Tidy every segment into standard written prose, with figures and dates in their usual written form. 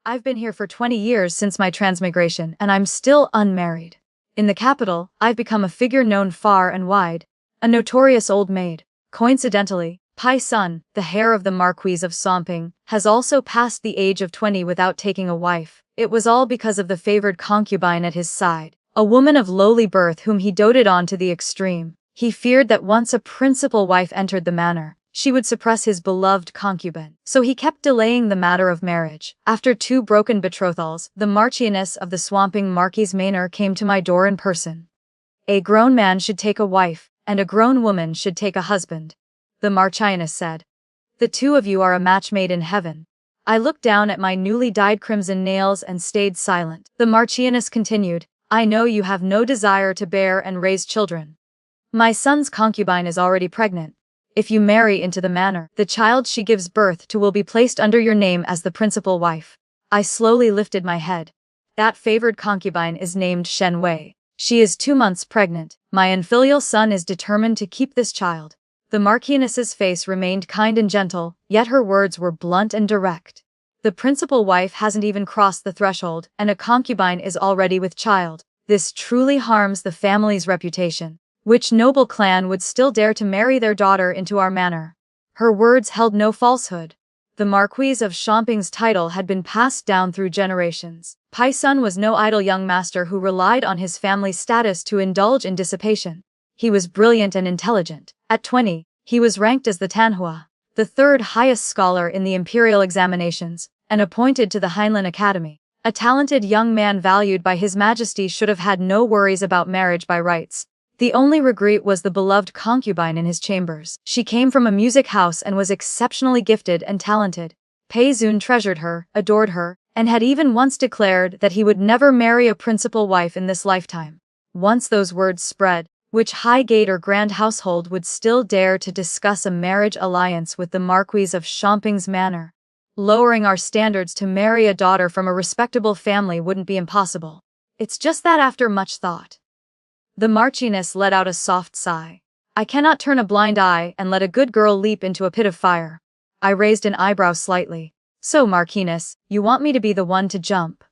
I've been here for 20 years since my transmigration, and I'm still unmarried. In the capital, I've become a figure known far and wide, a notorious old maid. Coincidentally, Pai Sun, the heir of the Marquis of Somping, has also passed the age of 20 without taking a wife. It was all because of the favored concubine at his side, a woman of lowly birth whom he doted on to the extreme. He feared that once a principal wife entered the manor, she would suppress his beloved concubine. So he kept delaying the matter of marriage. After 2 broken betrothals, the Marchioness of the Swamping Marquis Manor came to my door in person. A grown man should take a wife, and a grown woman should take a husband, the Marchioness said. The 2 of you are a match made in heaven. I looked down at my newly dyed crimson nails and stayed silent. The Marchioness continued, I know you have no desire to bear and raise children. My son's concubine is already pregnant. If you marry into the manor, the child she gives birth to will be placed under your name as the principal wife. I slowly lifted my head. That favored concubine is named Shen Wei. She is 2 months pregnant. My unfilial son is determined to keep this child. The Marchioness's face remained kind and gentle, yet her words were blunt and direct. The principal wife hasn't even crossed the threshold, and a concubine is already with child. This truly harms the family's reputation. Which noble clan would still dare to marry their daughter into our manor? Her words held no falsehood. The Marquis of Somping's title had been passed down through generations. Pai Sun was no idle young master who relied on his family's status to indulge in dissipation. He was brilliant and intelligent. At 20, he was ranked as the Tanhua, the 3rd highest scholar in the imperial examinations, and appointed to the Heinlein Academy. A talented young man valued by His Majesty should have had no worries about marriage by rights. The only regret was the beloved concubine in his chambers. She came from a music house and was exceptionally gifted and talented. Pei Zun treasured her, adored her, and had even once declared that he would never marry a principal wife in this lifetime. Once those words spread, which high gate or grand household would still dare to discuss a marriage alliance with the Marquis of Somping's manor? Lowering our standards to marry a daughter from a respectable family wouldn't be impossible. It's just that after much thought. The Marchioness let out a soft sigh. I cannot turn a blind eye and let a good girl leap into a pit of fire. I raised an eyebrow slightly. So, Marchioness, you want me to be the one to jump?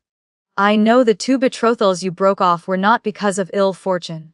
I know the 2 betrothals you broke off were not because of ill fortune.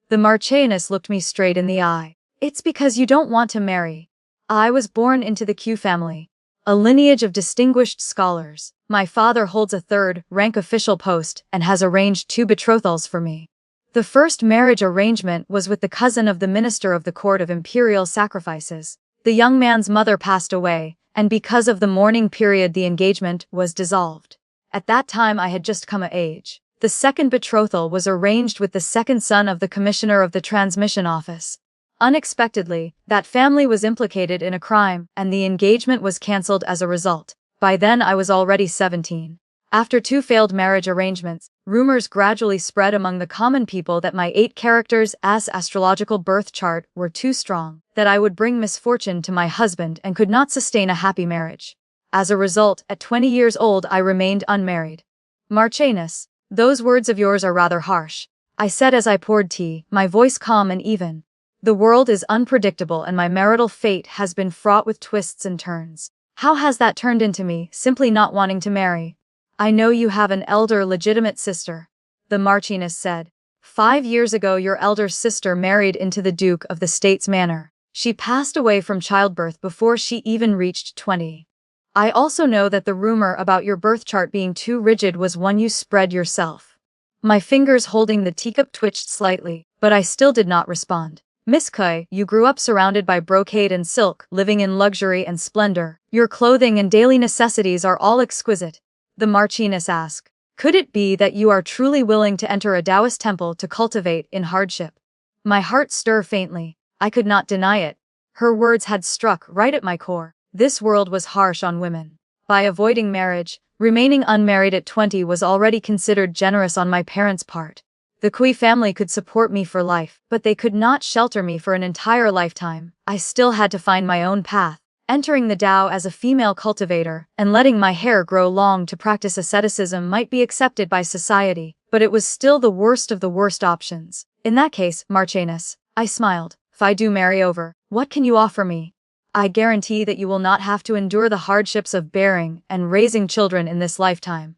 The Marchioness looked me straight in the eye. It's because you don't want to marry. I was born into the Q family, a lineage of distinguished scholars. My father holds a 3rd rank official post and has arranged 2 betrothals for me. The first marriage arrangement was with the cousin of the minister of the Court of Imperial Sacrifices. The young man's mother passed away, and because of the mourning period the engagement was dissolved. At that time I had just come of age. The second betrothal was arranged with the second son of the commissioner of the transmission office. Unexpectedly, that family was implicated in a crime, and the engagement was cancelled as a result. By then I was already 17. After 2 failed marriage arrangements, rumors gradually spread among the common people that my 8 characters as astrological birth chart were too strong, that I would bring misfortune to my husband and could not sustain a happy marriage. As a result, at 20 years old I remained unmarried. Marchioness, those words of yours are rather harsh, I said as I poured tea, my voice calm and even. The world is unpredictable and my marital fate has been fraught with twists and turns. How has that turned into me simply not wanting to marry? I know you have an elder legitimate sister, the Marchioness said. 5 years ago your elder sister married into the Duke of the State's manor. She passed away from childbirth before she even reached 20. I also know that the rumor about your birth chart being too rigid was one you spread yourself. My fingers holding the teacup twitched slightly, but I still did not respond. Miss Kui, you grew up surrounded by brocade and silk, living in luxury and splendor. Your clothing and daily necessities are all exquisite. The Marchioness asked, could it be that you are truly willing to enter a Taoist temple to cultivate in hardship? My heart stirred faintly. I could not deny it. Her words had struck right at my core. This world was harsh on women. By avoiding marriage, remaining unmarried at 20 was already considered generous on my parents' part. The Kui family could support me for life, but they could not shelter me for an entire lifetime. I still had to find my own path. Entering the Tao as a female cultivator and letting my hair grow long to practice asceticism might be accepted by society, but it was still the worst of the worst options. In that case, Marchioness, I smiled, if I do marry over, what can you offer me? I guarantee that you will not have to endure the hardships of bearing and raising children in this lifetime.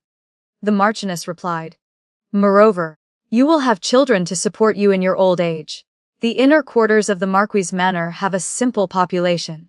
The Marchioness replied. Moreover, you will have children to support you in your old age. The inner quarters of the Marquis Manor have a simple population.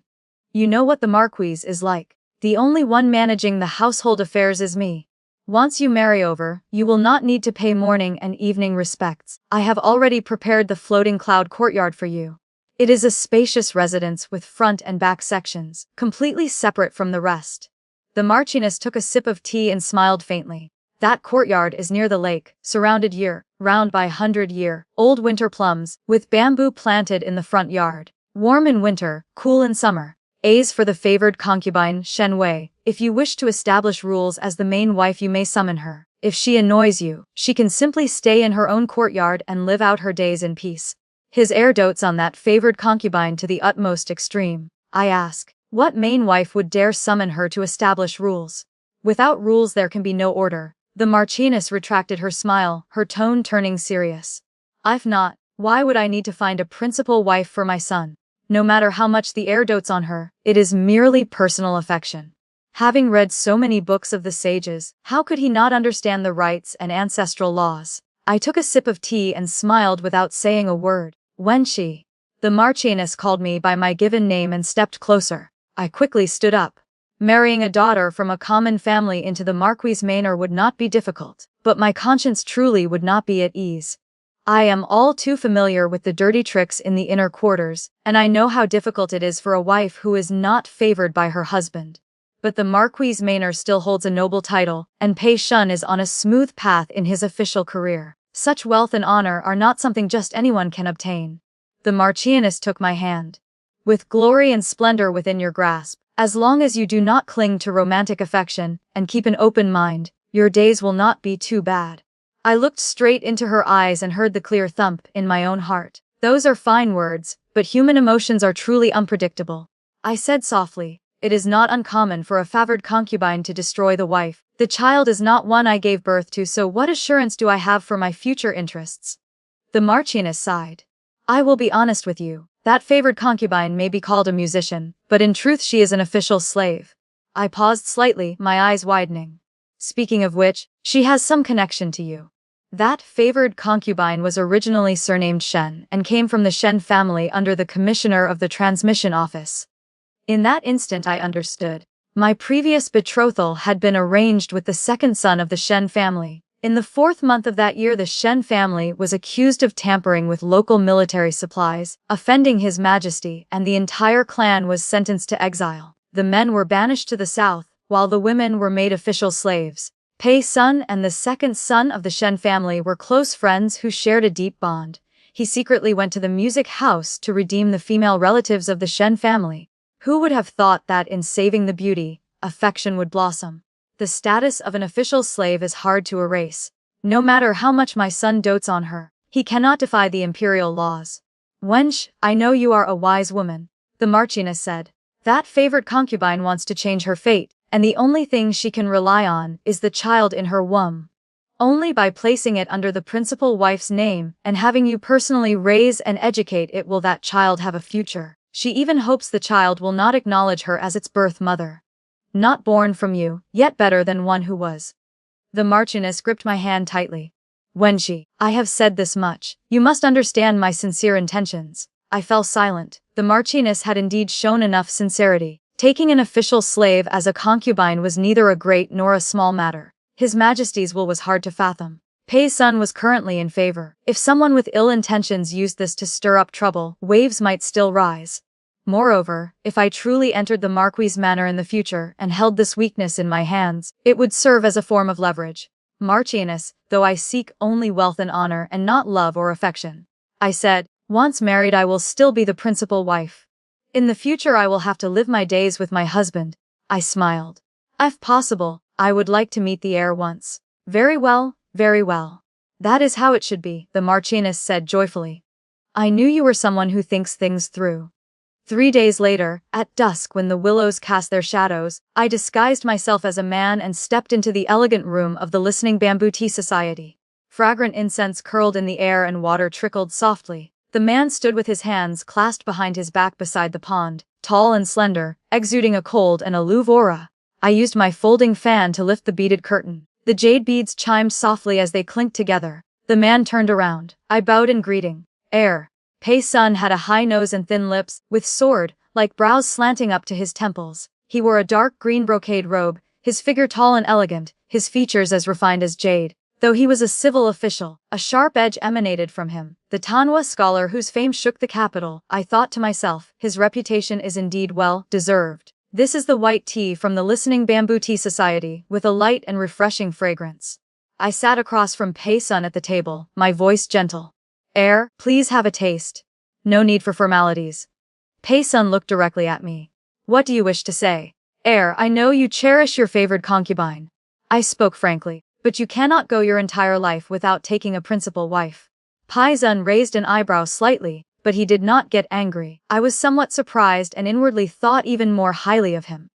You know what the Marquis is like. The only one managing the household affairs is me. Once you marry over, you will not need to pay morning and evening respects. I have already prepared the floating cloud courtyard for you. It is a spacious residence with front and back sections, completely separate from the rest. The Marchioness took a sip of tea and smiled faintly. That courtyard is near the lake, surrounded year-round by 100-year-old winter plums, with bamboo planted in the front yard. Warm in winter, cool in summer. As for the favored concubine, Shen Wei, if you wish to establish rules as the main wife you may summon her. If she annoys you, she can simply stay in her own courtyard and live out her days in peace. His heir dotes on that favored concubine to the utmost extreme. I ask, what main wife would dare summon her to establish rules? Without rules there can be no order. The Marchioness retracted her smile, her tone turning serious. If not, why would I need to find a principal wife for my son? No matter how much the heir dotes on her, it is merely personal affection. Having read so many books of the sages, how could he not understand the rights and ancestral laws? I took a sip of tea and smiled without saying a word. When the Marchioness called me by my given name and stepped closer, I quickly stood up. Marrying a daughter from a common family into the Marquis Manor would not be difficult, but my conscience truly would not be at ease. I am all too familiar with the dirty tricks in the inner quarters, and I know how difficult it is for a wife who is not favored by her husband. But the Marquis Manor still holds a noble title, and Pei Shun is on a smooth path in his official career. Such wealth and honor are not something just anyone can obtain. The Marchioness took my hand. With glory and splendor within your grasp, as long as you do not cling to romantic affection and keep an open mind, your days will not be too bad. I looked straight into her eyes and heard the clear thump in my own heart. Those are fine words, but human emotions are truly unpredictable. I said softly, it is not uncommon for a favored concubine to destroy the wife. The child is not one I gave birth to, so what assurance do I have for my future interests? The Marchioness sighed. I will be honest with you. That favored concubine may be called a musician, but in truth she is an official slave. I paused slightly, my eyes widening. Speaking of which, she has some connection to you. That favored concubine was originally surnamed Shen and came from the Shen family under the commissioner of the transmission office. In that instant I understood. My previous betrothal had been arranged with the second son of the Shen family. In the 4th month of that year the Shen family was accused of tampering with local military supplies, offending His Majesty, and the entire clan was sentenced to exile. The men were banished to the south, while the women were made official slaves. Pei Sun and the second son of the Shen family were close friends who shared a deep bond. He secretly went to the music house to redeem the female relatives of the Shen family. Who would have thought that in saving the beauty, affection would blossom? The status of an official slave is hard to erase. No matter how much my son dotes on her, he cannot defy the imperial laws. Wench, I know you are a wise woman, the Marchioness said. That favored concubine wants to change her fate, and the only thing she can rely on is the child in her womb. Only by placing it under the principal wife's name and having you personally raise and educate it will that child have a future. She even hopes the child will not acknowledge her as its birth mother. Not born from you, yet better than one who was. The Marchioness gripped my hand tightly. Wenshi, I have said this much. You must understand my sincere intentions. I fell silent. The Marchioness had indeed shown enough sincerity. Taking an official slave as a concubine was neither a great nor a small matter. His Majesty's will was hard to fathom. Pei Sun was currently in favor. If someone with ill intentions used this to stir up trouble, waves might still rise. Moreover, if I truly entered the Marquis Manor in the future and held this weakness in my hands, it would serve as a form of leverage. Marchioness, though I seek only wealth and honor and not love or affection. I said, once married I will still be the principal wife. In the future I will have to live my days with my husband. I smiled. If possible, I would like to meet the heir once. Very well, very well. That is how it should be, the Marchioness said joyfully. I knew you were someone who thinks things through. 3 days later, at dusk when the willows cast their shadows, I disguised myself as a man and stepped into the elegant room of the Listening Bamboo Tea Society. Fragrant incense curled in the air and water trickled softly. The man stood with his hands clasped behind his back beside the pond, tall and slender, exuding a cold and aloof aura. I used my folding fan to lift the beaded curtain. The jade beads chimed softly as they clinked together. The man turned around. I bowed in greeting. Heir. Pei Sun had a high nose and thin lips, with sword-like brows slanting up to his temples. He wore a dark green brocade robe, his figure tall and elegant, his features as refined as jade. Though he was a civil official, a sharp edge emanated from him. The Tanwa scholar whose fame shook the capital, I thought to myself, his reputation is indeed well deserved. This is the white tea from the Listening Bamboo Tea Society, with a light and refreshing fragrance. I sat across from Pei Sun at the table, my voice gentle. Heir, please have a taste. No need for formalities. Pei Sun looked directly at me. What do you wish to say? Heir, I know you cherish your favored concubine. I spoke frankly. But you cannot go your entire life without taking a principal wife. Pei Sun raised an eyebrow slightly, but he did not get angry. I was somewhat surprised and inwardly thought even more highly of him.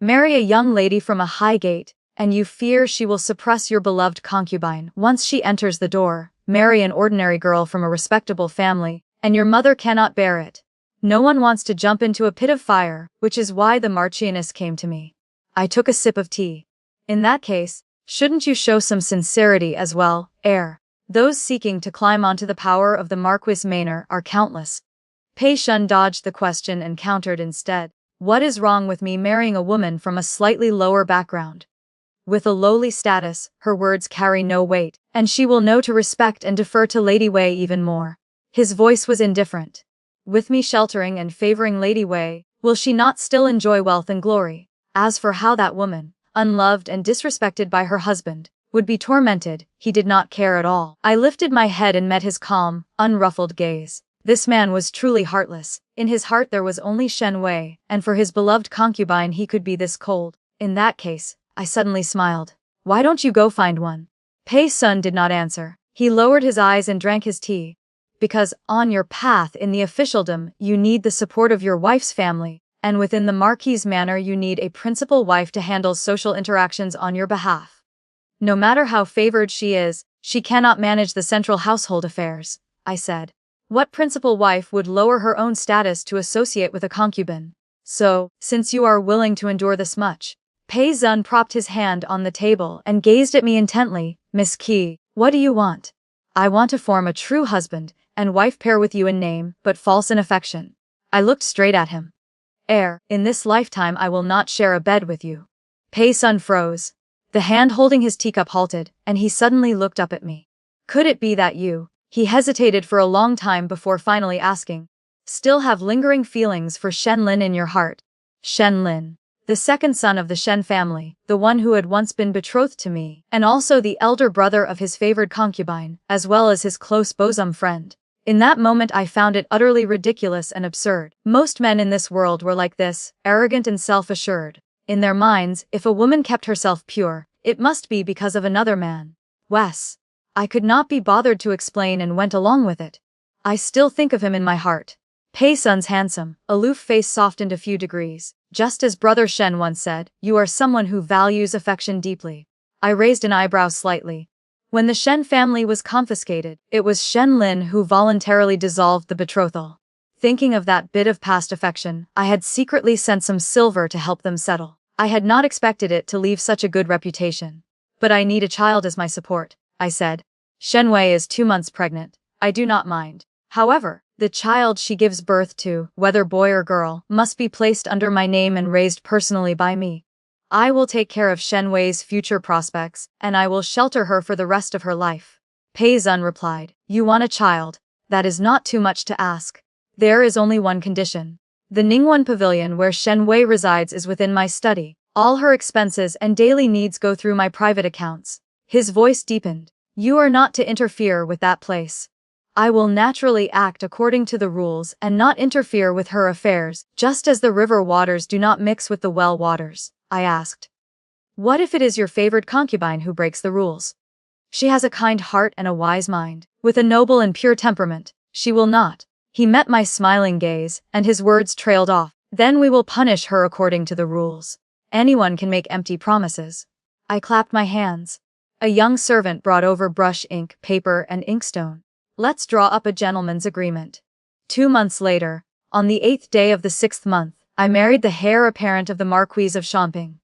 Marry a young lady from a high gate, and you fear she will suppress your beloved concubine once she enters the door. Marry an ordinary girl from a respectable family, and your mother cannot bear it. No one wants to jump into a pit of fire, which is why the Marchioness came to me. I took a sip of tea. In that case, shouldn't you show some sincerity as well, Heir? Those seeking to climb onto the power of the Marquis Manor are countless. Pei Sun dodged the question and countered instead. What is wrong with me marrying a woman from a slightly lower background? With a lowly status, her words carry no weight, and she will know to respect and defer to Lady Wei even more. His voice was indifferent. With me sheltering and favoring Lady Wei, will she not still enjoy wealth and glory? As for how that woman, unloved and disrespected by her husband, would be tormented, he did not care at all. I lifted my head and met his calm, unruffled gaze. This man was truly heartless. In his heart there was only Shen Wei, and for his beloved concubine he could be this cold. In that case, I suddenly smiled. Why don't you go find one? Pei Sun did not answer. He lowered his eyes and drank his tea. Because, on your path in the officialdom, you need the support of your wife's family. And within the Marquis' manor you need a principal wife to handle social interactions on your behalf. No matter how favored she is, she cannot manage the central household affairs, I said. What principal wife would lower her own status to associate with a concubine? So, since you are willing to endure this much. Pei Sun propped his hand on the table and gazed at me intently. Miss Qi, what do you want? I want to form a true husband and wife pair with you in name, but false in affection. I looked straight at him. Heir, in this lifetime I will not share a bed with you. Pei Sun froze. The hand holding his teacup halted, and he suddenly looked up at me. Could it be that you? He hesitated for a long time before finally asking. Still have lingering feelings for Shen Lin in your heart? Shen Lin, the second son of the Shen family, the one who had once been betrothed to me, and also the elder brother of his favored concubine, as well as his close bosom friend. In that moment I found it utterly ridiculous and absurd. Most men in this world were like this, arrogant and self-assured. In their minds, if a woman kept herself pure, it must be because of another man. Wes. I could not be bothered to explain and went along with it. I still think of him in my heart. Pei Sun's handsome, aloof face softened a few degrees. Just as Brother Shen once said, you are someone who values affection deeply. I raised an eyebrow slightly. When the Shen family was confiscated, it was Shen Lin who voluntarily dissolved the betrothal. Thinking of that bit of past affection, I had secretly sent some silver to help them settle. I had not expected it to leave such a good reputation. But I need a child as my support, I said. Shen Wei is 2 months pregnant. I do not mind. However, the child she gives birth to, whether boy or girl, must be placed under my name and raised personally by me. I will take care of Shen Wei's future prospects, and I will shelter her for the rest of her life. Pei Sun replied, you want a child? That is not too much to ask. There is only one condition. The Ningguan Pavilion where Shen Wei resides is within my study. All her expenses and daily needs go through my private accounts. His voice deepened. You are not to interfere with that place. I will naturally act according to the rules and not interfere with her affairs, just as the river waters do not mix with the well waters. I asked. What if it is your favored concubine who breaks the rules? She has a kind heart and a wise mind. With a noble and pure temperament, she will not. He met my smiling gaze, and his words trailed off. Then we will punish her according to the rules. Anyone can make empty promises. I clapped my hands. A young servant brought over brush, ink, paper, and inkstone. Let's draw up a gentleman's agreement. 2 months later, on the 8th day of the 6th month, I married the heir apparent of the Marquise of Champagne.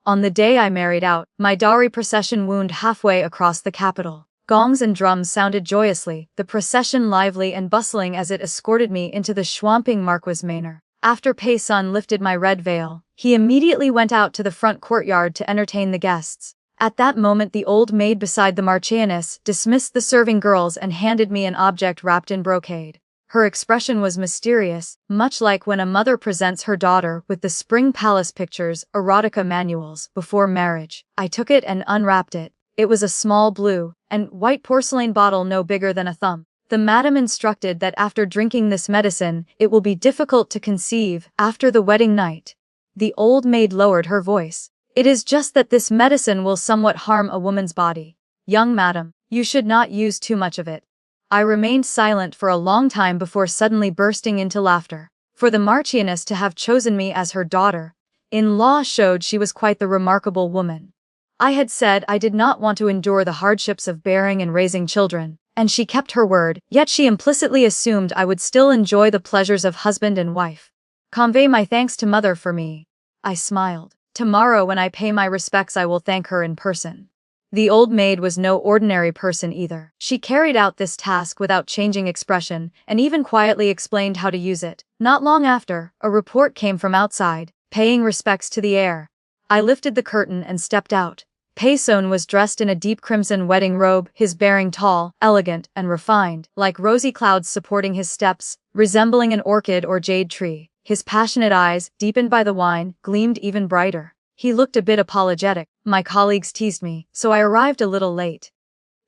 On the day I married out, my dowry procession wound halfway across the capital. Gongs and drums sounded joyously, the procession lively and bustling as it escorted me into the Schwamping Marquis manor. After Pei Sun lifted my red veil, he immediately went out to the front courtyard to entertain the guests. At that moment the old maid beside the Marchioness dismissed the serving girls and handed me an object wrapped in brocade. Her expression was mysterious, much like when a mother presents her daughter with the Spring Palace Pictures erotica manuals before marriage. I took it and unwrapped it. It was a small blue and white porcelain bottle no bigger than a thumb. The madam instructed that after drinking this medicine, it will be difficult to conceive after the wedding night. The old maid lowered her voice. It is just that this medicine will somewhat harm a woman's body. Young madam, you should not use too much of it. I remained silent for a long time before suddenly bursting into laughter. For the Marchioness to have chosen me as her daughter-in-law showed she was quite the remarkable woman. I had said I did not want to endure the hardships of bearing and raising children, and she kept her word, yet she implicitly assumed I would still enjoy the pleasures of husband and wife. Convey my thanks to mother for me. I smiled. Tomorrow when I pay my respects I will thank her in person. The old maid was no ordinary person either. She carried out this task without changing expression, and even quietly explained how to use it. Not long after, a report came from outside, paying respects to the heir. I lifted the curtain and stepped out. Pei Sun was dressed in a deep crimson wedding robe, his bearing tall, elegant, and refined, like rosy clouds supporting his steps, resembling an orchid or jade tree. His passionate eyes, deepened by the wine, gleamed even brighter. He looked a bit apologetic. My colleagues teased me, so I arrived a little late.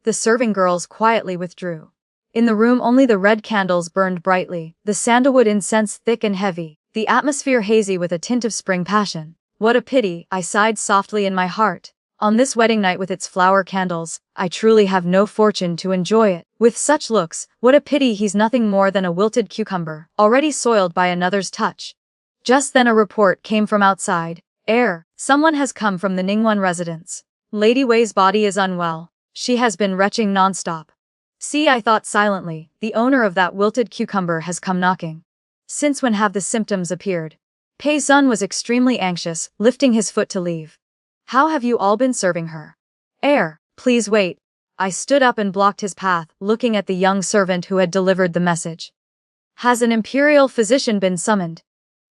The serving girls quietly withdrew. In the room only the red candles burned brightly, the sandalwood incense thick and heavy, the atmosphere hazy with a tint of spring passion. What a pity, I sighed softly in my heart. On this wedding night with its flower candles, I truly have no fortune to enjoy it. With such looks, what a pity he's nothing more than a wilted cucumber, already soiled by another's touch. Just then a report came from outside. Heir, someone has come from the Ningguan residence. Lady Wei's body is unwell. She has been retching non-stop. See, I thought silently, the owner of that wilted cucumber has come knocking. Since when have the symptoms appeared? Pei Sun was extremely anxious, lifting his foot to leave. How have you all been serving her? Heir, please wait. I stood up and blocked his path, looking at the young servant who had delivered the message. Has an imperial physician been summoned?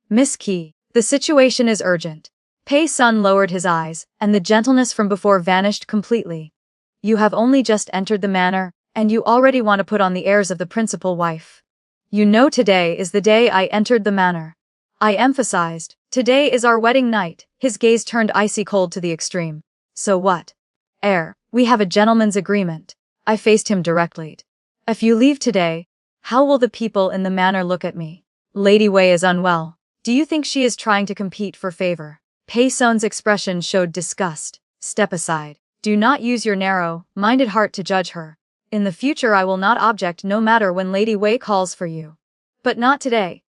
Miss Qi, the situation is urgent. Pei Sun lowered his eyes, and the gentleness from before vanished completely. You have only just entered the manor, and you already want to put on the airs of the principal wife. You know today is the day I entered the manor. I emphasized, today is our wedding night. His gaze turned icy cold to the extreme. So what? Heir, we have a gentleman's agreement. I faced him directly. If you leave today, how will the people in the manor look at me? Lady Wei is unwell. Do you think she is trying to compete for favor? Pei Sun's expression showed disgust. Step aside. Do not use your narrow-minded heart to judge her. In the future I will not object no matter when Lady Wei calls for you. But not today.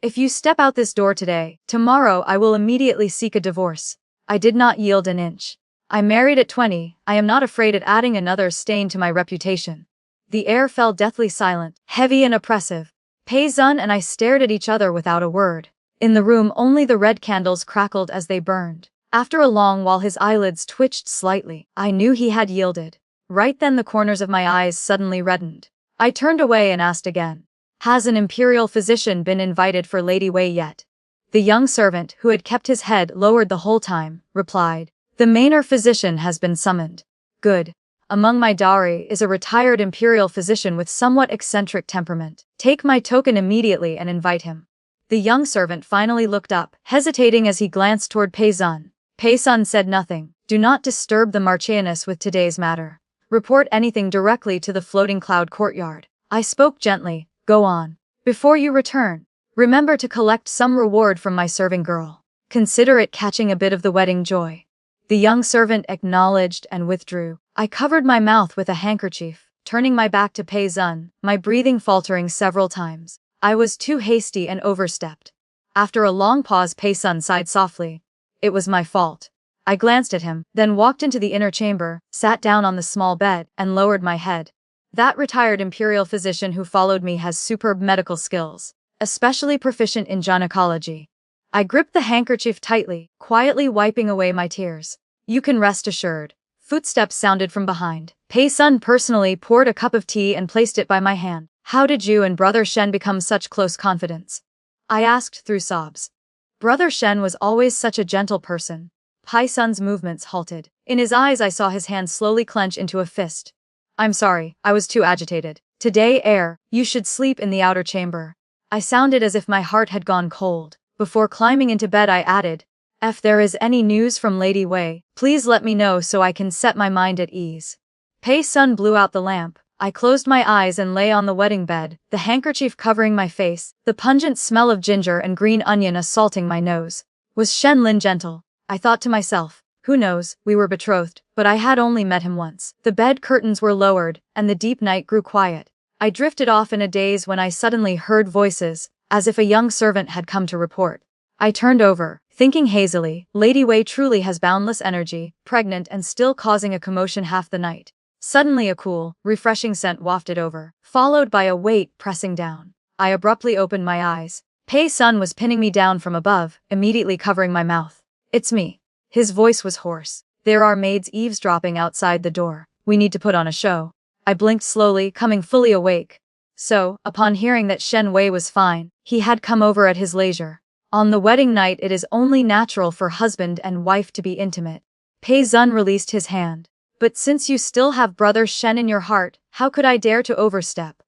If you step out this door today, tomorrow I will immediately seek a divorce. I did not yield an inch. I married at 20, I am not afraid at adding another stain to my reputation. The air fell deathly silent, heavy and oppressive. Pei Sun and I stared at each other without a word. In the room only the red candles crackled as they burned. After a long while his eyelids twitched slightly. I knew he had yielded. Right then the corners of my eyes suddenly reddened. I turned away and asked again. Has an imperial physician been invited for Lady Wei yet? The young servant, who had kept his head lowered the whole time, replied. The manor physician has been summoned. Good. Among my dowry is a retired imperial physician with somewhat eccentric temperament. Take my token immediately and invite him. The young servant finally looked up, hesitating as he glanced toward Pei Sun. Pei Sun said nothing. Do not disturb the Marchioness with today's matter. Report anything directly to the floating cloud courtyard. I spoke gently. Go on. Before you return, remember to collect some reward from my serving girl. Consider it catching a bit of the wedding joy. The young servant acknowledged and withdrew. I covered my mouth with a handkerchief, turning my back to Pei Sun, my breathing faltering several times. I was too hasty and overstepped. After a long pause Pei Sun sighed softly. It was my fault. I glanced at him, then walked into the inner chamber, sat down on the small bed, and lowered my head. That retired imperial physician who followed me has superb medical skills, especially proficient in gynecology. I gripped the handkerchief tightly, quietly wiping away my tears. You can rest assured. Footsteps sounded from behind. Pei Sun personally poured a cup of tea and placed it by my hand. How did you and Brother Shen become such close confidants? I asked through sobs. Brother Shen was always such a gentle person. Pei Sun's movements halted. In his eyes I saw his hand slowly clench into a fist. I'm sorry, I was too agitated. Today, Heir, you should sleep in the outer chamber. I sounded as if my heart had gone cold. Before climbing into bed I added, if there is any news from Lady Wei, please let me know so I can set my mind at ease. Pei Sun blew out the lamp. I closed my eyes and lay on the wedding bed, the handkerchief covering my face, the pungent smell of ginger and green onion assaulting my nose. Was Shen Lin gentle? I thought to myself. Who knows, we were betrothed, but I had only met him once. The bed curtains were lowered, and the deep night grew quiet. I drifted off in a daze when I suddenly heard voices, as if a young servant had come to report. I turned over, thinking hazily, Lady Wei truly has boundless energy, pregnant and still causing a commotion half the night. Suddenly a cool, refreshing scent wafted over, followed by a weight pressing down. I abruptly opened my eyes. Pei Sun was pinning me down from above, immediately covering my mouth. It's me. His voice was hoarse. There are maids eavesdropping outside the door. We need to put on a show. I blinked slowly, coming fully awake. So, upon hearing that Shen Wei was fine, he had come over at his leisure. On the wedding night it is only natural for husband and wife to be intimate. Pei Sun released his hand. But since you still have Brother Shen in your heart, how could I dare to overstep?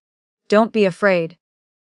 Don't be afraid.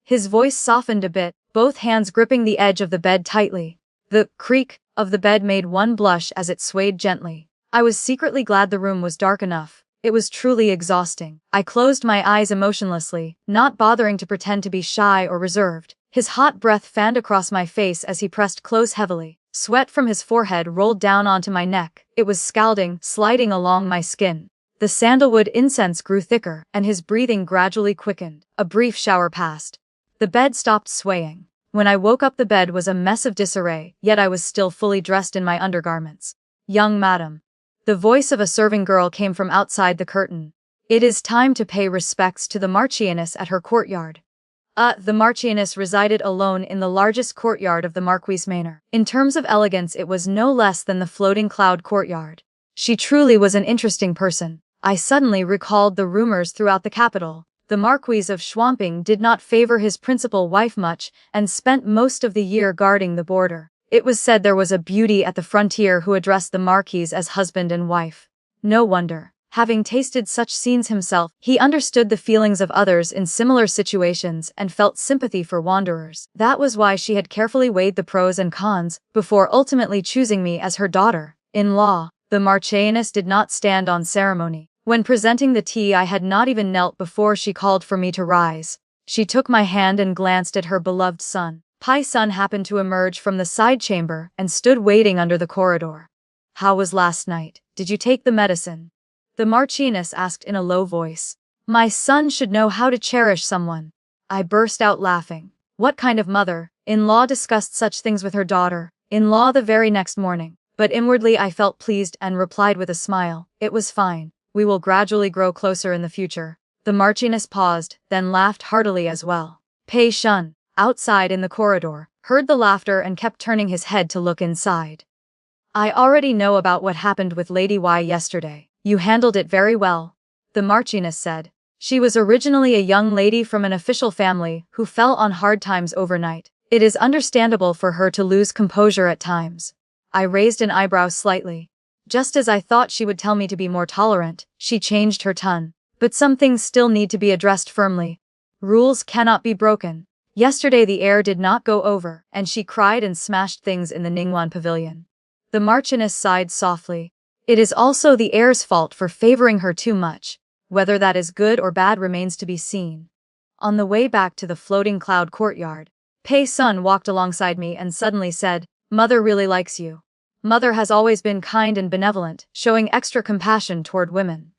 His voice softened a bit, both hands gripping the edge of the bed tightly. The creak of the bed made one blush as it swayed gently. I was secretly glad the room was dark enough. It was truly exhausting. I closed my eyes emotionlessly, not bothering to pretend to be shy or reserved. His hot breath fanned across my face as he pressed close heavily. Sweat from his forehead rolled down onto my neck. It was scalding, sliding along my skin. The sandalwood incense grew thicker, and his breathing gradually quickened. A brief shower passed. The bed stopped swaying. When I woke up the bed was a mess of disarray, yet I was still fully dressed in my undergarments. Young madam. The voice of a serving girl came from outside the curtain. It is time to pay respects to the Marchioness at her courtyard. The Marchioness resided alone in the largest courtyard of the Marquis' manor. In terms of elegance it was no less than the floating cloud courtyard. She truly was an interesting person. I suddenly recalled the rumors throughout the capital. The Marquis of Schwamping did not favor his principal wife much, and spent most of the year guarding the border. It was said there was a beauty at the frontier who addressed the Marquis as husband and wife. No wonder. Having tasted such scenes himself, he understood the feelings of others in similar situations and felt sympathy for wanderers. That was why she had carefully weighed the pros and cons, before ultimately choosing me as her daughter-in-law. The Marchioness did not stand on ceremony. When presenting the tea I had not even knelt before she called for me to rise. She took my hand and glanced at her beloved son. Pei Sun happened to emerge from the side chamber and stood waiting under the corridor. How was last night? Did you take the medicine? The Marchioness asked in a low voice. My son should know how to cherish someone. I burst out laughing. What kind of mother-in-law discussed such things with her daughter-in-law the very next morning? But inwardly I felt pleased and replied with a smile. It was fine. We will gradually grow closer in the future. The Marchioness paused, then laughed heartily as well. Pei Shun, outside in the corridor, heard the laughter and kept turning his head to look inside. I already know about what happened with Lady Wei yesterday. You handled it very well, the Marchioness said. She was originally a young lady from an official family who fell on hard times overnight. It is understandable for her to lose composure at times. I raised an eyebrow slightly. Just as I thought she would tell me to be more tolerant, she changed her tone. But some things still need to be addressed firmly. Rules cannot be broken. Yesterday the Heir did not go over, and she cried and smashed things in the Ningguan pavilion. The Marchioness sighed softly. It is also the Heir's fault for favoring her too much. Whether that is good or bad remains to be seen. On the way back to the floating cloud courtyard, Pei Sun walked alongside me and suddenly said, Mother really likes you. Mother has always been kind and benevolent, showing extra compassion toward women.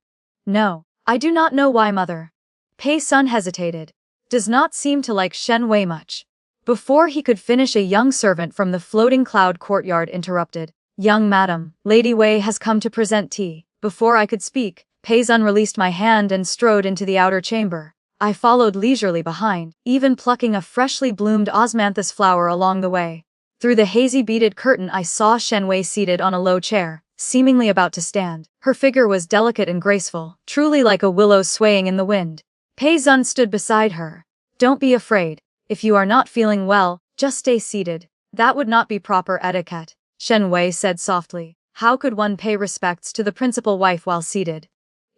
No, I do not know why Mother. Pei Sun hesitated. Does not seem to like Shen Wei much. Before he could finish, a young servant from the floating cloud courtyard interrupted. Young madam, Lady Wei has come to present tea. Before I could speak, Pei Zun released my hand and strode into the outer chamber. I followed leisurely behind, even plucking a freshly bloomed osmanthus flower along the way. Through the hazy beaded curtain I saw Shen Wei seated on a low chair, seemingly about to stand. Her figure was delicate and graceful, truly like a willow swaying in the wind. Pei Zun stood beside her. Don't be afraid. If you are not feeling well, just stay seated. That would not be proper etiquette, Shen Wei said softly. How could one pay respects to the principal wife while seated?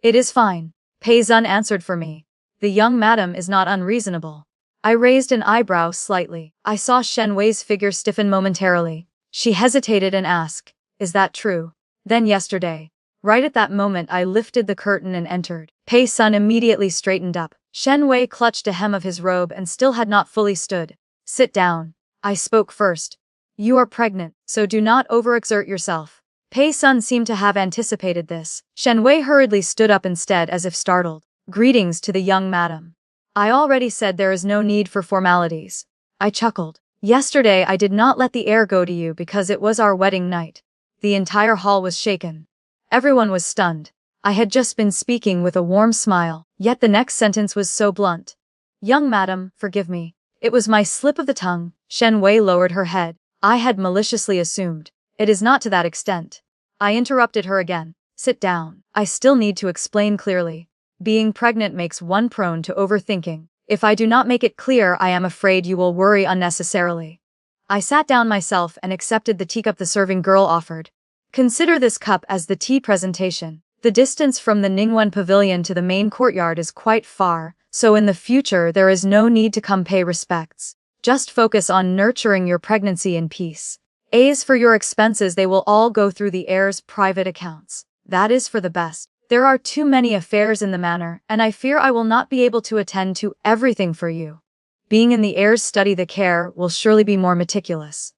It is fine, Pei Zun answered for me. The young madam is not unreasonable. I raised an eyebrow slightly. I saw Shen Wei's figure stiffen momentarily. She hesitated and asked, is that true? Then yesterday. Right at that moment I lifted the curtain and entered. Pei Zun immediately straightened up. Shen Wei clutched a hem of his robe and still had not fully stood. Sit down. I spoke first. You are pregnant, so do not overexert yourself. Pei Zun seemed to have anticipated this. Shen Wei hurriedly stood up instead as if startled. Greetings to the young madam. I already said there is no need for formalities. I chuckled. Yesterday I did not let the heir go to you because it was our wedding night. The entire hall was shaken. Everyone was stunned. I had just been speaking with a warm smile, yet the next sentence was so blunt. Young madam, forgive me. It was my slip of the tongue. Shen Wei lowered her head. I had maliciously assumed. It is not to that extent. I interrupted her again. Sit down. I still need to explain clearly. Being pregnant makes one prone to overthinking. If I do not make it clear, I am afraid you will worry unnecessarily. I sat down myself and accepted the teacup the serving girl offered. Consider this cup as the tea presentation. The distance from the Ningwen pavilion to the main courtyard is quite far, so in the future there is no need to come pay respects. Just focus on nurturing your pregnancy in peace. As for your expenses, they will all go through the heir's private accounts. That is for the best. There are too many affairs in the manor, and I fear I will not be able to attend to everything for you. Being in the heir's study, the care will surely be more meticulous.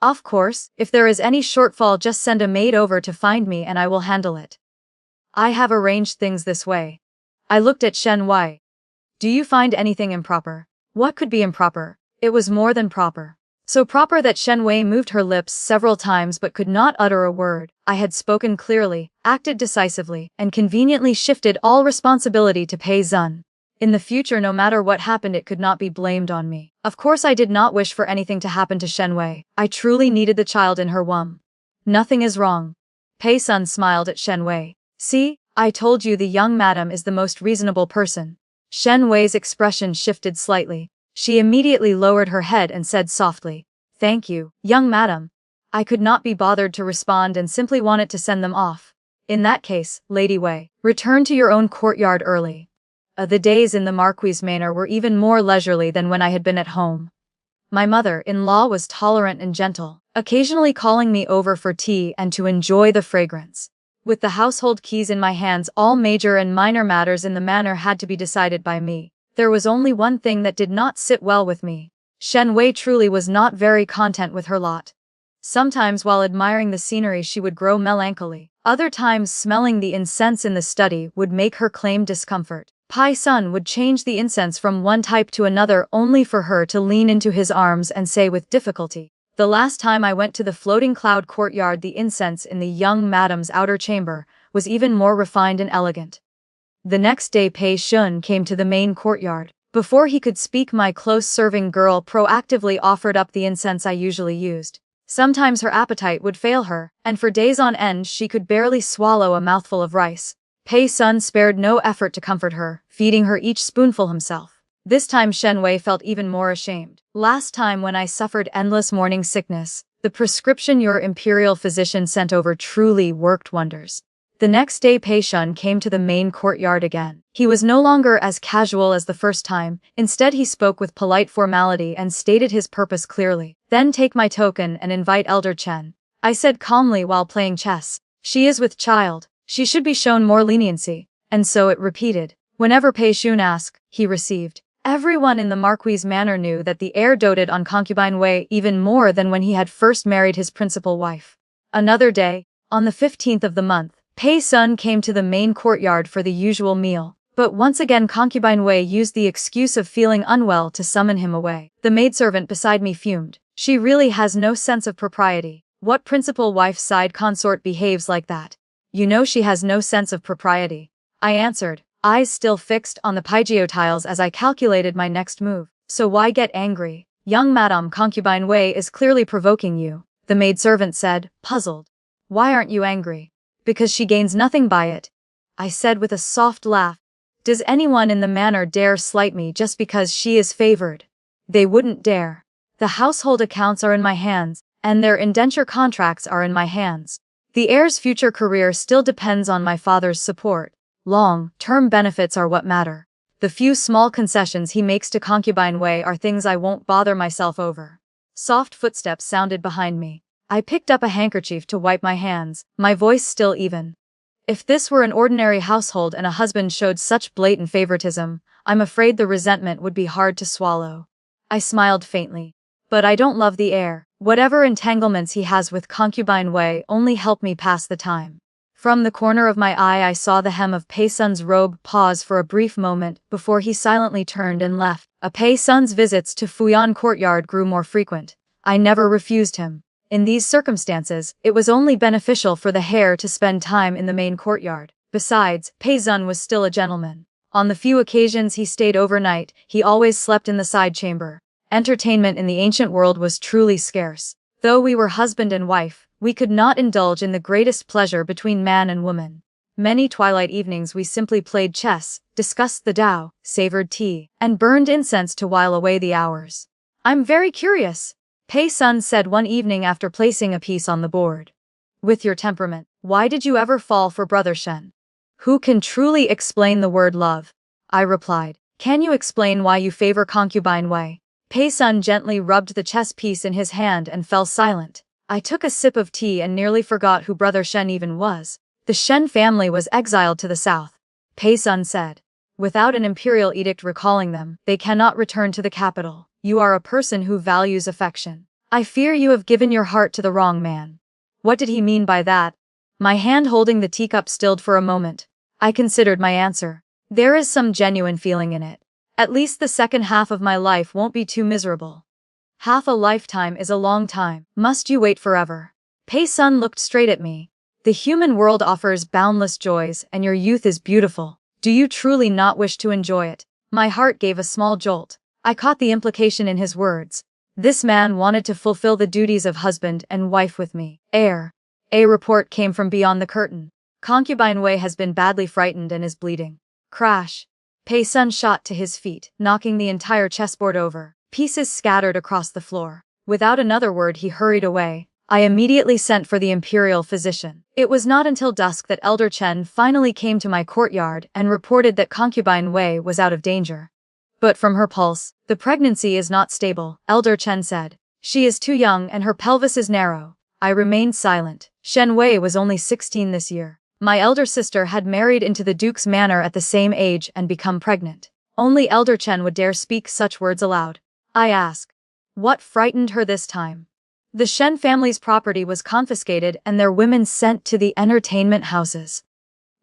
Of course, if there is any shortfall, just send a maid over to find me and I will handle it. I have arranged things this way. I looked at Shen Wei. Do you find anything improper? What could be improper? It was more than proper. So proper that Shen Wei moved her lips several times but could not utter a word. I had spoken clearly, acted decisively, and conveniently shifted all responsibility to Pei Zun. In the future, no matter what happened, it could not be blamed on me. Of course, I did not wish for anything to happen to Shen Wei. I truly needed the child in her womb. Nothing is wrong. Pei Zun smiled at Shen Wei. See, I told you the young madam is the most reasonable person. Shen Wei's expression shifted slightly. She immediately lowered her head and said softly, thank you, young madam. I could not be bothered to respond and simply wanted to send them off. In that case, Lady Wei, return to your own courtyard early. The days in the Marquis' manor were even more leisurely than when I had been at home. My mother-in-law was tolerant and gentle, occasionally calling me over for tea and to enjoy the fragrance. With the household keys in my hands, all major and minor matters in the manor had to be decided by me. There was only one thing that did not sit well with me. Shen Wei truly was not very content with her lot. Sometimes while admiring the scenery she would grow melancholy. Other times smelling the incense in the study would make her claim discomfort. Pei Zun would change the incense from one type to another only for her to lean into his arms and say with difficulty, the last time I went to the floating cloud courtyard, the incense in the young madam's outer chamber was even more refined and elegant. The next day Pei Shun came to the main courtyard. Before he could speak, my close serving girl proactively offered up the incense I usually used. Sometimes her appetite would fail her, and for days on end she could barely swallow a mouthful of rice. Pei Zun spared no effort to comfort her, feeding her each spoonful himself. This time Shen Wei felt even more ashamed. Last time when I suffered endless morning sickness, the prescription your imperial physician sent over truly worked wonders. The next day Pei Shun came to the main courtyard again. He was no longer as casual as the first time. Instead he spoke with polite formality and stated his purpose clearly. Then take my token and invite Elder Chen. I said calmly while playing chess. She is with child. She should be shown more leniency. And so it repeated. Whenever Pei Shun asked, he received. Everyone in the Marquis' manor knew that the heir doted on concubine Wei even more than when he had first married his principal wife. Another day, on the 15th of the month, Pei Zun came to the main courtyard for the usual meal, but once again concubine Wei used the excuse of feeling unwell to summon him away. The maidservant beside me fumed. She really has no sense of propriety. What principal wife's side consort behaves like that? You know she has no sense of propriety. I answered, eyes still fixed on the Pygeo tiles as I calculated my next move. So why get angry? Young Madame Concubine Wei is clearly provoking you, the maidservant said, puzzled. Why aren't you angry? Because she gains nothing by it, I said with a soft laugh. Does anyone in the manor dare slight me just because she is favored? They wouldn't dare. The household accounts are in my hands, and their indenture contracts are in my hands. The heir's future career still depends on my father's support. Long-term benefits are what matter. The few small concessions he makes to Concubine Wei are things I won't bother myself over. Soft footsteps sounded behind me. I picked up a handkerchief to wipe my hands, my voice still even. If this were an ordinary household and a husband showed such blatant favoritism, I'm afraid the resentment would be hard to swallow. I smiled faintly. But I don't love the heir. Whatever entanglements he has with Concubine Wei only help me pass the time. From the corner of my eye I saw the hem of Pei Sun's robe pause for a brief moment before he silently turned and left. Pei Sun's visits to Fuyuan Courtyard grew more frequent. I never refused him. In these circumstances, it was only beneficial for the heir to spend time in the main courtyard. Besides, Pei Sun was still a gentleman. On the few occasions he stayed overnight, he always slept in the side chamber. Entertainment in the ancient world was truly scarce. Though we were husband and wife, we could not indulge in the greatest pleasure between man and woman. Many twilight evenings we simply played chess, discussed the Tao, savored tea, and burned incense to while away the hours. I'm very curious, Pei Sun said one evening after placing a piece on the board. With your temperament, why did you ever fall for Brother Shen? Who can truly explain the word love? I replied. Can you explain why you favor Concubine Wei? Pei Sun gently rubbed the chess piece in his hand and fell silent. I took a sip of tea and nearly forgot who Brother Shen even was. The Shen family was exiled to the south, Pei Sun said. Without an imperial edict recalling them, they cannot return to the capital. You are a person who values affection. I fear you have given your heart to the wrong man. What did he mean by that? My hand holding the teacup stilled for a moment. I considered my answer. There is some genuine feeling in it. At least the second half of my life won't be too miserable. Half a lifetime is a long time. Must you wait forever? Pei Sun looked straight at me. The human world offers boundless joys, and your youth is beautiful. Do you truly not wish to enjoy it? My heart gave a small jolt. I caught the implication in his words. This man wanted to fulfill the duties of husband and wife with me. Heir. A report came from beyond the curtain. Concubine Wei has been badly frightened and is bleeding. Crash. Pei Sun shot to his feet, knocking the entire chessboard over. Pieces scattered across the floor. Without another word he hurried away. I immediately sent for the imperial physician. It was not until dusk that Elder Chen finally came to my courtyard and reported that Concubine Wei was out of danger. But from her pulse, the pregnancy is not stable, Elder Chen said. She is too young and her pelvis is narrow. I remained silent. Shen Wei was only 16 this year. My elder sister had married into the Duke's manor at the same age and become pregnant. Only Elder Chen would dare speak such words aloud. I asked. What frightened her this time? The Shen family's property was confiscated and their women sent to the entertainment houses.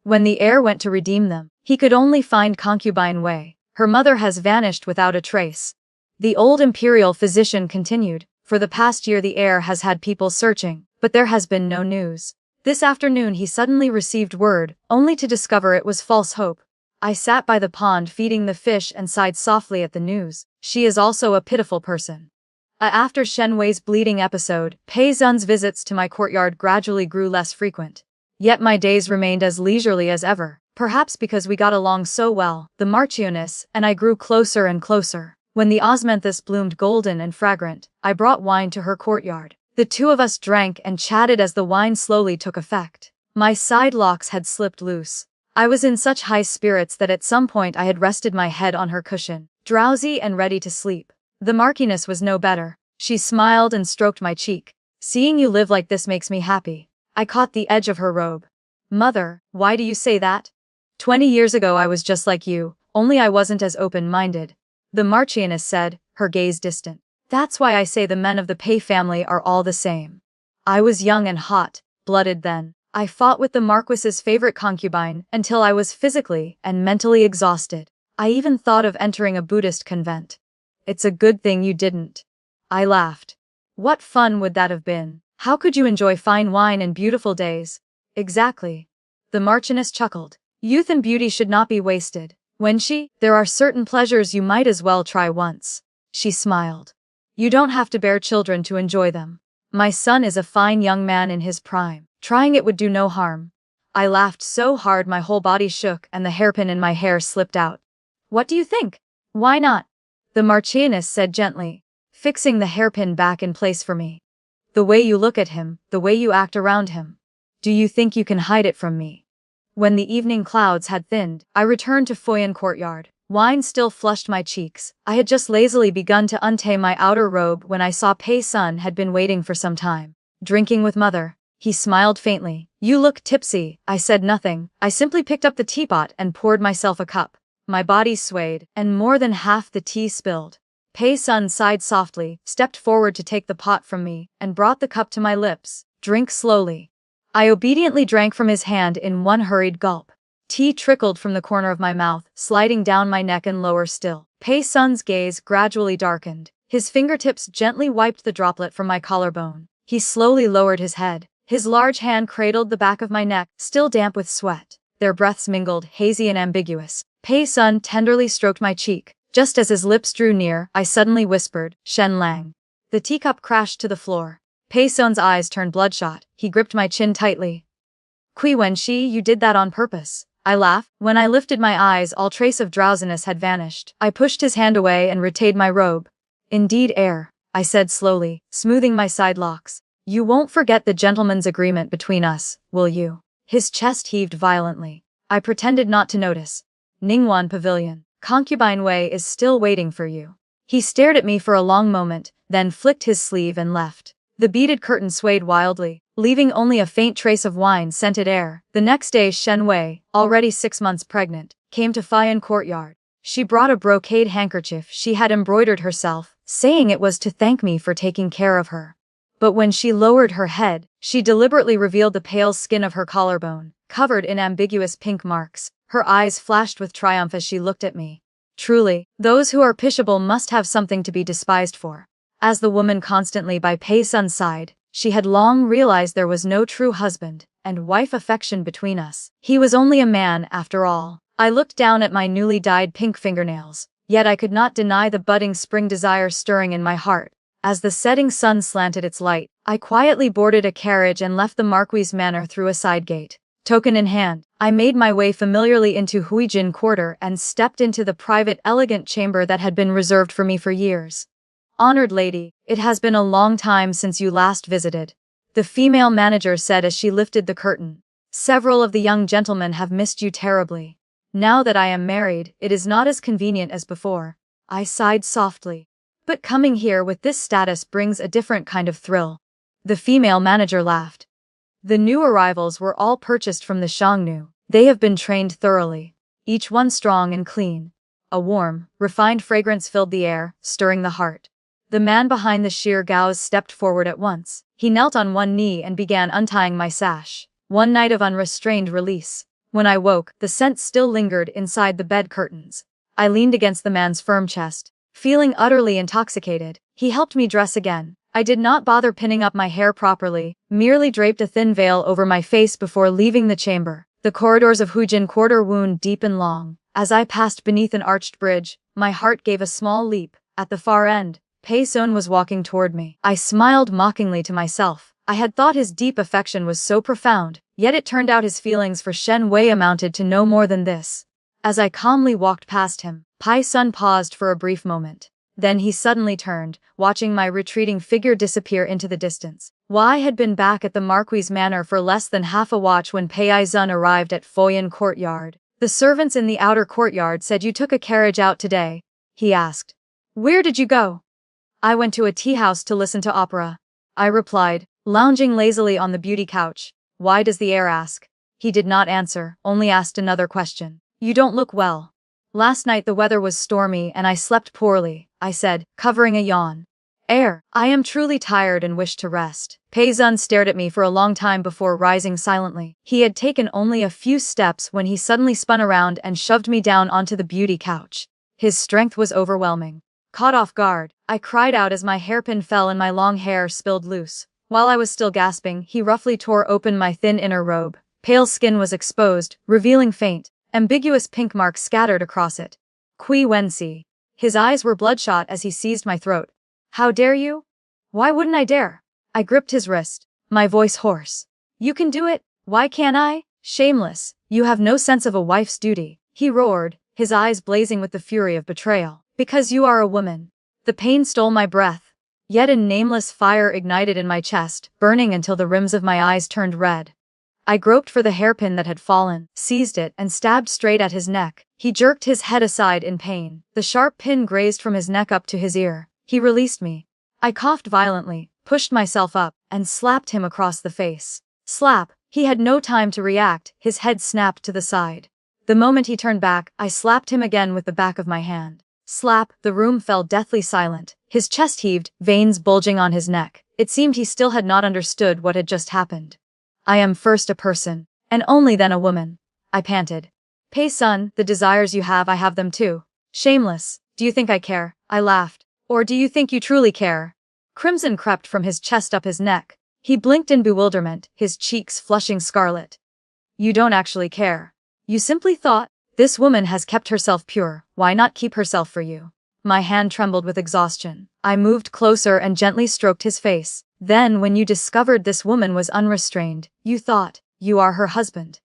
When the heir went to redeem them, he could only find Concubine Wei. Her mother has vanished without a trace. The old imperial physician continued. For the past year the heir has had people searching, but there has been no news. This afternoon he suddenly received word, only to discover it was false hope. I sat by the pond feeding the fish and sighed softly at the news. She is also a pitiful person. After Shen Wei's bleeding episode, Pei Sun's visits to my courtyard gradually grew less frequent. Yet my days remained as leisurely as ever. Perhaps because we got along so well, the Marchioness and I grew closer and closer. When the osmanthus bloomed golden and fragrant, I brought wine to her courtyard. The two of us drank and chatted as the wine slowly took effect. My side locks had slipped loose. I was in such high spirits that at some point I had rested my head on her cushion, drowsy and ready to sleep. The Marchioness was no better. She smiled and stroked my cheek. Seeing you live like this makes me happy. I caught the edge of her robe. Mother, why do you say that? 20 years ago I was just like you, only I wasn't as open-minded. The Marchioness said, her gaze distant. That's why I say the men of the Pei family are all the same. I was young and hot-blooded then. I fought with the Marquis's favorite concubine until I was physically and mentally exhausted. I even thought of entering a Buddhist convent. It's a good thing you didn't. I laughed. What fun would that have been? How could you enjoy fine wine and beautiful days? Exactly. The Marchioness chuckled. Youth and beauty should not be wasted. There are certain pleasures you might as well try once. She smiled. You don't have to bear children to enjoy them. My son is a fine young man in his prime. Trying it would do no harm. I laughed so hard my whole body shook and the hairpin in my hair slipped out. What do you think? Why not? The Marchioness said gently, fixing the hairpin back in place for me. The way you look at him, the way you act around him. Do you think you can hide it from me? When the evening clouds had thinned, I returned to Foyen Courtyard. Wine still flushed my cheeks. I had just lazily begun to untie my outer robe when I saw Pei Sun had been waiting for some time. Drinking with mother. He smiled faintly. You look tipsy. I said nothing. I simply picked up the teapot and poured myself a cup. My body swayed, and more than half the tea spilled. Pei Sun sighed softly, stepped forward to take the pot from me, and brought the cup to my lips. Drink slowly. I obediently drank from his hand in one hurried gulp. Tea trickled from the corner of my mouth, sliding down my neck and lower still. Pei Sun's gaze gradually darkened. His fingertips gently wiped the droplet from my collarbone. He slowly lowered his head. His large hand cradled the back of my neck, still damp with sweat. Their breaths mingled, hazy and ambiguous. Pei Sun tenderly stroked my cheek. Just as his lips drew near, I suddenly whispered, Shen Lang. The teacup crashed to the floor. Pei Sun's eyes turned bloodshot. He gripped my chin tightly. Kui Wenxi, you did that on purpose. I laughed. When I lifted my eyes, all trace of drowsiness had vanished. I pushed his hand away and retained my robe. Indeed, Heir, I said slowly, smoothing my side locks. You won't forget the gentleman's agreement between us, will you? His chest heaved violently. I pretended not to notice. Ningguan Pavilion. Concubine Wei is still waiting for you. He stared at me for a long moment, then flicked his sleeve and left. The beaded curtain swayed wildly, leaving only a faint trace of wine-scented air. The next day Shen Wei, already 6 months pregnant, came to Foyen Courtyard. She brought a brocade handkerchief she had embroidered herself, saying it was to thank me for taking care of her. But when she lowered her head, she deliberately revealed the pale skin of her collarbone, covered in ambiguous pink marks. Her eyes flashed with triumph as she looked at me. Truly, those who are pitiable must have something to be despised for. As the woman constantly by Pei Sun's side, she had long realized there was no true husband and wife affection between us. He was only a man after all. I looked down at my newly dyed pink fingernails, yet I could not deny the budding spring desire stirring in my heart. As the setting sun slanted its light, I quietly boarded a carriage and left the Marquis's manor through a side gate. Token in hand, I made my way familiarly into Huijin Quarter and stepped into the private elegant chamber that had been reserved for me for years. Honored lady, it has been a long time since you last visited, the female manager said as she lifted the curtain. Several of the young gentlemen have missed you terribly. Now that I am married, it is not as convenient as before. I sighed softly. But coming here with this status brings a different kind of thrill. The female manager laughed. The new arrivals were all purchased from the Xiongnu. They have been trained thoroughly. Each one strong and clean. A warm, refined fragrance filled the air, stirring the heart. The man behind the sheer gauze stepped forward at once. He knelt on one knee and began untying my sash. One night of unrestrained release. When I woke, the scent still lingered inside the bed curtains. I leaned against the man's firm chest. Feeling utterly intoxicated, he helped me dress again. I did not bother pinning up my hair properly, merely draped a thin veil over my face before leaving the chamber. The corridors of Huijin Quarter wound deep and long. As I passed beneath an arched bridge, my heart gave a small leap. At the far end, Pei Sun was walking toward me. I smiled mockingly to myself. I had thought his deep affection was so profound, yet it turned out his feelings for Shen Wei amounted to no more than this. As I calmly walked past him, Pei Sun paused for a brief moment. Then he suddenly turned, watching my retreating figure disappear into the distance. I had been back at the Marquis's manor for less than half a watch when Pei Sun arrived at Foyen Courtyard. The servants in the outer courtyard said you took a carriage out today, he asked. Where did you go? I went to a tea house to listen to opera, I replied, lounging lazily on the beauty couch. Why does the Heir ask? He did not answer, only asked another question. You don't look well. Last night the weather was stormy and I slept poorly, I said, covering a yawn. Heir, I am truly tired and wish to rest. Pei Sun stared at me for a long time before rising silently. He had taken only a few steps when he suddenly spun around and shoved me down onto the beauty couch. His strength was overwhelming. Caught off guard, I cried out as my hairpin fell and my long hair spilled loose. While I was still gasping, he roughly tore open my thin inner robe. Pale skin was exposed, revealing faint, ambiguous pink marks scattered across it. Kui Wenxi. His eyes were bloodshot as he seized my throat. How dare you? Why wouldn't I dare? I gripped his wrist, my voice hoarse. You can do it, why can't I? Shameless, you have no sense of a wife's duty, he roared, his eyes blazing with the fury of betrayal. Because you are a woman. The pain stole my breath. Yet a nameless fire ignited in my chest, burning until the rims of my eyes turned red. I groped for the hairpin that had fallen, seized it, and stabbed straight at his neck. He jerked his head aside in pain. The sharp pin grazed from his neck up to his ear. He released me. I coughed violently, pushed myself up, and slapped him across the face. Slap! He had no time to react, his head snapped to the side. The moment he turned back, I slapped him again with the back of my hand. Slap! The room fell deathly silent. His chest heaved, veins bulging on his neck. It seemed he still had not understood what had just happened. I am first a person, and only then a woman, I panted. Pei Sun, the desires you have, I have them too. Shameless, do you think I care? I laughed. Or do you think you truly care? Crimson crept from his chest up his neck. He blinked in bewilderment, his cheeks flushing scarlet. You don't actually care. You simply thought, this woman has kept herself pure, why not keep herself for you? My hand trembled with exhaustion. I moved closer and gently stroked his face. Then, when you discovered this woman was unrestrained, you thought, you are her husband.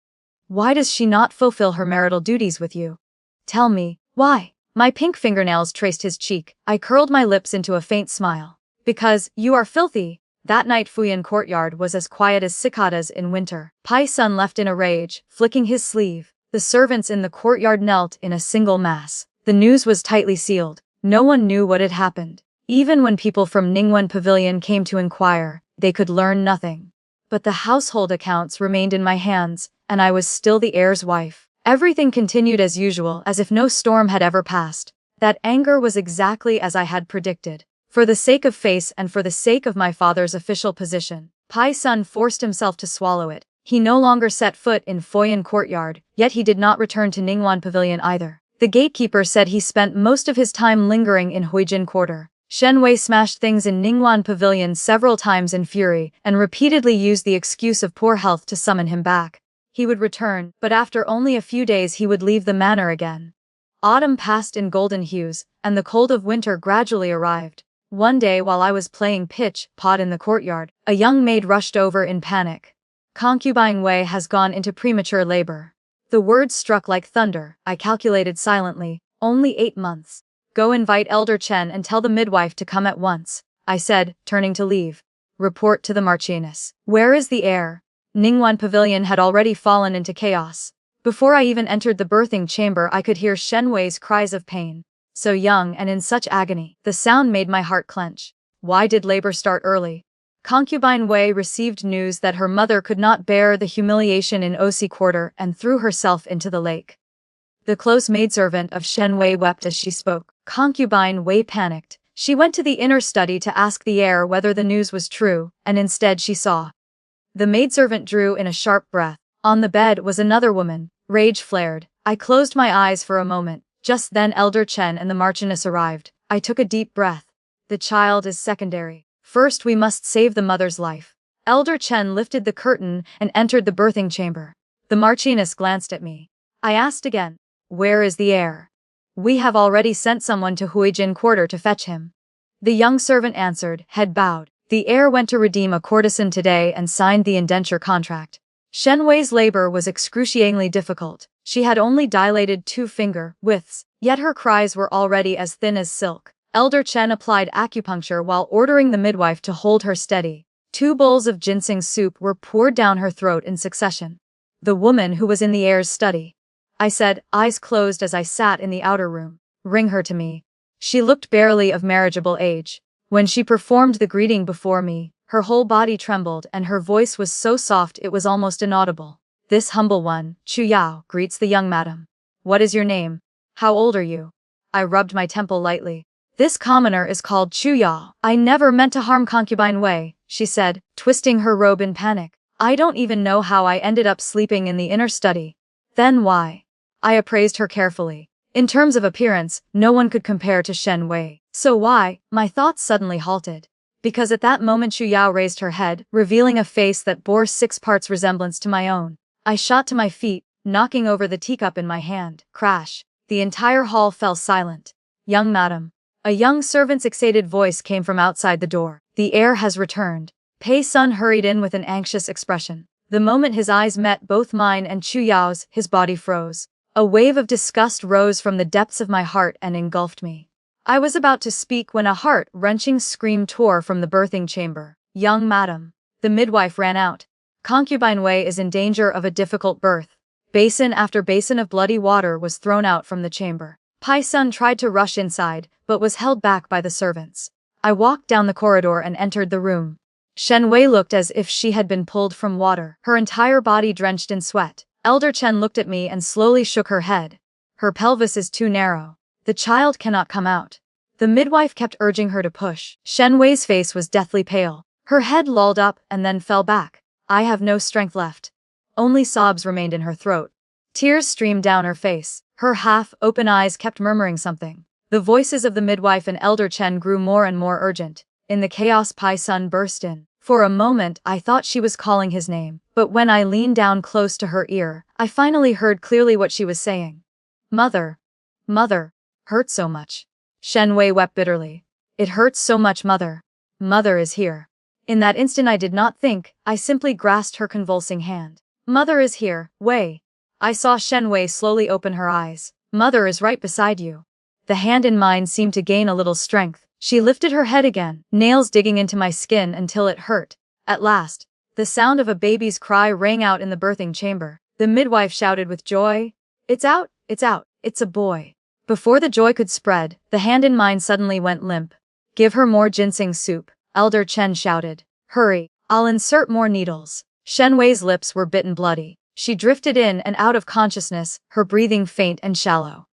Why does she not fulfill her marital duties with you? Tell me, why? My pink fingernails traced his cheek. I curled my lips into a faint smile. Because, you are filthy. That night Fuyan courtyard was as quiet as cicadas in winter. Pai Sun left in a rage, flicking his sleeve. The servants in the courtyard knelt in a single mass. The news was tightly sealed. No one knew what had happened. Even when people from Ningwen Pavilion came to inquire, they could learn nothing. But the household accounts remained in my hands, and I was still the heir's wife. Everything continued as usual, as if no storm had ever passed. That anger was exactly as I had predicted. For the sake of face and for the sake of my father's official position, Pai Sun forced himself to swallow it. He no longer set foot in Fuyan courtyard, yet he did not return to Ningwan Pavilion either. The gatekeeper said he spent most of his time lingering in Huijin Quarter. Shen Wei smashed things in Ningwan Pavilion several times in fury, and repeatedly used the excuse of poor health to summon him back. He would return, but after only a few days he would leave the manor again. Autumn passed in golden hues, and the cold of winter gradually arrived. One day while I was playing pitch-pot in the courtyard, a young maid rushed over in panic. Concubine Wei has gone into premature labor. The words struck like thunder. I calculated silently. Only 8 months. Go invite Elder Chen and tell the midwife to come at once, I said, turning to leave. Report to the Marchioness. Where is the heir? Ningwan Pavilion had already fallen into chaos. Before I even entered the birthing chamber I could hear Shen Wei's cries of pain. So young and in such agony. The sound made my heart clench. Why did labor start early? Concubine Wei received news that her mother could not bear the humiliation in Osi Quarter and threw herself into the lake. The close maidservant of Shen Wei wept as she spoke. Concubine Wei panicked. She went to the inner study to ask the heir whether the news was true, and instead she saw. The maidservant drew in a sharp breath. On the bed was another woman. Rage flared. I closed my eyes for a moment. Just then Elder Chen and the Marchioness arrived. I took a deep breath. The child is secondary. First we must save the mother's life. Elder Chen lifted the curtain and entered the birthing chamber. The Marchioness glanced at me. I asked again, where is the heir? We have already sent someone to Huijin Quarter to fetch him. The young servant answered, head bowed. The heir went to redeem a courtesan today and signed the indenture contract. Shen Wei's labor was excruciatingly difficult. She had only dilated 2 finger widths, yet her cries were already as thin as silk. Elder Chen applied acupuncture while ordering the midwife to hold her steady. 2 bowls of ginseng soup were poured down her throat in succession. The woman who was in the heir's study. I said, eyes closed as I sat in the outer room. Bring her to me. She looked barely of marriageable age. When she performed the greeting before me, her whole body trembled and her voice was so soft it was almost inaudible. This humble one, Chu Yao, greets the young madam. What is your name? How old are you? I rubbed my temple lightly. This commoner is called Chu Yao. I never meant to harm Concubine Wei, she said, twisting her robe in panic. I don't even know how I ended up sleeping in the inner study. Then why? I appraised her carefully. In terms of appearance, no one could compare to Shen Wei. So why? My thoughts suddenly halted. Because at that moment Chu Yao raised her head, revealing a face that bore 6 parts resemblance to my own. I shot to my feet, knocking over the teacup in my hand. Crash. The entire hall fell silent. Young madam. A young servant's excited voice came from outside the door. The heir has returned. Pei Sun hurried in with an anxious expression. The moment his eyes met both mine and Chu Yao's, his body froze. A wave of disgust rose from the depths of my heart and engulfed me. I was about to speak when a heart-wrenching scream tore from the birthing chamber. Young madam. The midwife ran out. Concubine Wei is in danger of a difficult birth. Basin after basin of bloody water was thrown out from the chamber. Pai Sun tried to rush inside, but was held back by the servants. I walked down the corridor and entered the room. Shen Wei looked as if she had been pulled from water, her entire body drenched in sweat. Elder Chen looked at me and slowly shook her head. Her pelvis is too narrow. The child cannot come out. The midwife kept urging her to push. Shen Wei's face was deathly pale. Her head lolled up and then fell back. I have no strength left. Only sobs remained in her throat. Tears streamed down her face. Her half-open eyes kept murmuring something. The voices of the midwife and Elder Chen grew more and more urgent. In the chaos, Pai Sun burst in. For a moment, I thought she was calling his name, but when I leaned down close to her ear, I finally heard clearly what she was saying. Mother. Mother. Hurt so much. Shen Wei wept bitterly. It hurts so much, mother. Mother is here. In that instant I did not think, I simply grasped her convulsing hand. Mother is here, Wei. I saw Shen Wei slowly open her eyes. Mother is right beside you. The hand in mine seemed to gain a little strength. She lifted her head again, nails digging into my skin until it hurt. At last, the sound of a baby's cry rang out in the birthing chamber. The midwife shouted with joy, "It's out, it's a boy." Before the joy could spread, the hand in mine suddenly went limp. "Give her more ginseng soup," Elder Chen shouted. "Hurry, I'll insert more needles." Shen Wei's lips were bitten bloody. She drifted in and out of consciousness, her breathing faint and shallow.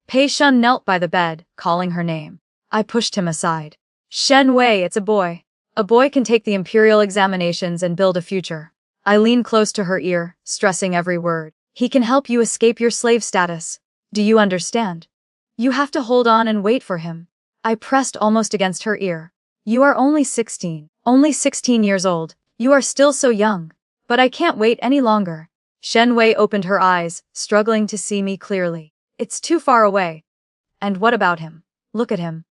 Pei Shun knelt by the bed, calling her name. I pushed him aside. "Shen Wei, it's a boy. A boy can take the imperial examinations and build a future." I leaned close to her ear, stressing every word. "He can help you escape your slave status. Do you understand? You have to hold on and wait for him." I pressed almost against her ear. "You are only 16. Only 16 years old. You are still so young. But I can't wait any longer." Shen Wei opened her eyes, struggling to see me clearly. "It's too far away." "And what about him? Look at him."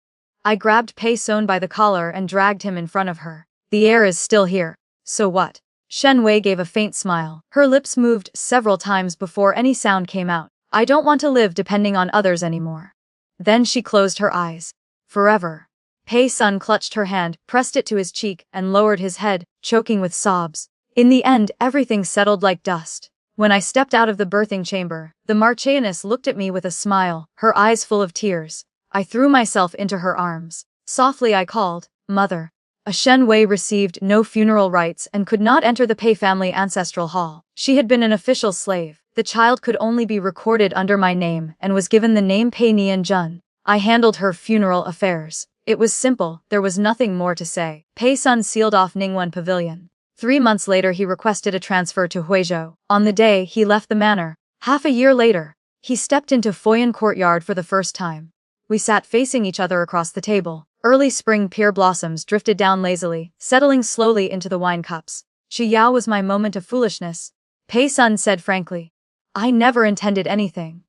I grabbed Pei Sun by the collar and dragged him in front of her. "The heir is still here. So what?" Shen Wei gave a faint smile. Her lips moved several times before any sound came out. "I don't want to live depending on others anymore." Then she closed her eyes. "Forever." Pei Sun clutched her hand, pressed it to his cheek, and lowered his head, choking with sobs. In the end, everything settled like dust. When I stepped out of the birthing chamber, the Marchioness looked at me with a smile, her eyes full of tears. I threw myself into her arms. Softly I called, "Mother." A Shen Wei received no funeral rites and could not enter the Pei family ancestral hall. She had been an official slave. The child could only be recorded under my name and was given the name Pei Nianjun. I handled her funeral affairs. It was simple, there was nothing more to say. Pei Sun sealed off Ningwen Pavilion. 3 months later he requested a transfer to Huizhou. On the day he left the manor, half a year later, he stepped into Foyan courtyard for the first time. We sat facing each other across the table. Early spring pear blossoms drifted down lazily, settling slowly into the wine cups. Chu Yao was my moment of foolishness. Pei Sun said frankly, "I never intended anything.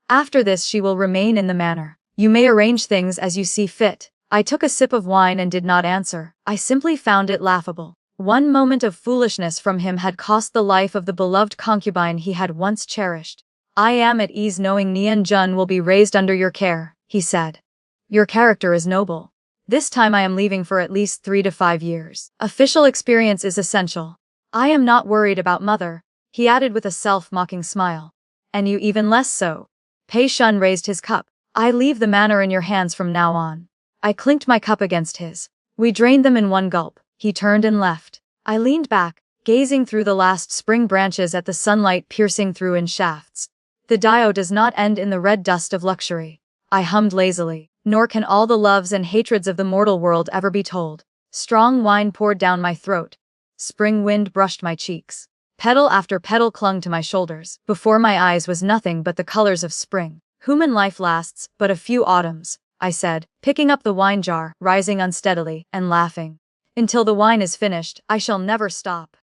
After this she will remain in the manor. You may arrange things as you see fit." I took a sip of wine and did not answer. I simply found it laughable. One moment of foolishness from him had cost the life of the beloved concubine he had once cherished. "I am at ease knowing Nian Jun will be raised under your care," he said. "Your character is noble. This time I am leaving for at least 3 to 5 years. Official experience is essential. I am not worried about mother," he added with a self-mocking smile. "And you even less so." Pei Shun raised his cup. "I leave the manor in your hands from now on." I clinked my cup against his. We drained them in one gulp. He turned and left. I leaned back, gazing through the last spring branches at the sunlight piercing through in shafts. The Dio does not end in the red dust of luxury. I hummed lazily. Nor can all the loves and hatreds of the mortal world ever be told. Strong wine poured down my throat. Spring wind brushed my cheeks. Petal after petal clung to my shoulders. Before my eyes was nothing but the colors of spring. "Human life lasts but a few autumns," I said, picking up the wine jar, rising unsteadily, and laughing. "Until the wine is finished, I shall never stop."